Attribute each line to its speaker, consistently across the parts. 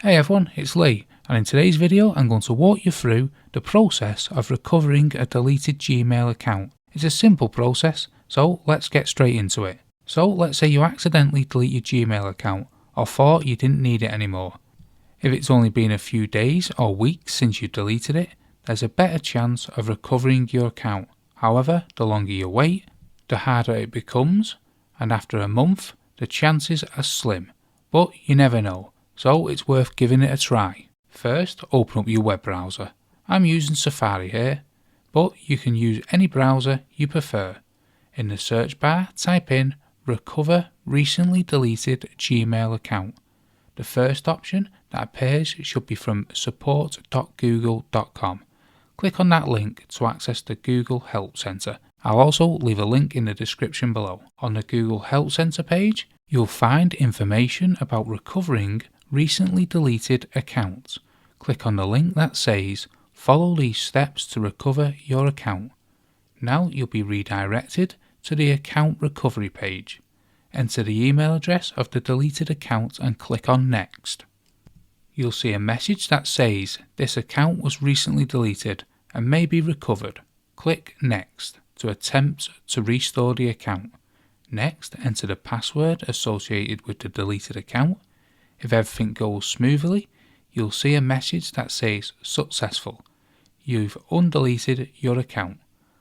Speaker 1: Hey everyone, it's Lee, and in today's video I'm going to walk you through the process of recovering a deleted Gmail account. It's a simple process, so let's get straight into it. So let's say you accidentally delete your Gmail account or thought you didn't need it anymore. If it's only been a few days or weeks since you deleted it, there's a better chance of recovering your account. However, the longer you wait, the harder it becomes, and after a month, the chances are slim. But you never know, so it's worth giving it a try. First, open up your web browser. I'm using Safari here, but you can use any browser you prefer. In the search bar, type in Recover Recently Deleted Gmail Account. The first option that appears should be from support.google.com. Click on that link to access the Google Help Center. I'll also leave a link in the description below. On the Google Help Center page, you'll find information about recovering recently deleted accounts. Click on the link that says follow these steps to recover your account. Now you'll be redirected to the account recovery page. Enter the email address of the deleted account and click on next. You'll see a message that says this account was recently deleted and may be recovered. Click next to attempt to restore the account. Next, enter the password associated with the deleted account. If everything goes smoothly, you'll see a message that says successful. You've undeleted your account.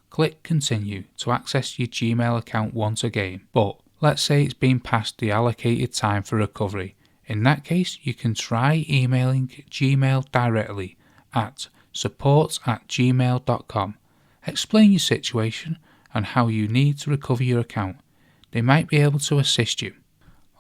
Speaker 1: Click continue to access your Gmail account once again. But let's say it's been past the allocated time for recovery. In that case, you can try emailing Gmail directly at support@gmail.com. Explain your situation and how you need to recover your account. They might be able to assist you.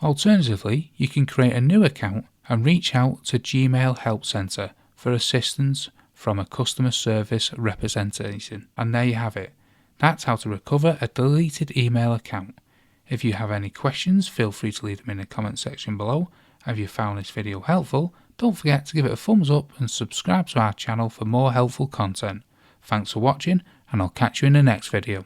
Speaker 1: Alternatively, you can create a new account and reach out to Gmail Help Center for assistance from a customer service representation. And there you have it. That's how to recover a deleted email account. If you have any questions, feel free to leave them in the comment section below. If you found this video helpful, don't forget to give it a thumbs up and subscribe to our channel for more helpful content. Thanks for watching, and I'll catch you in the next video.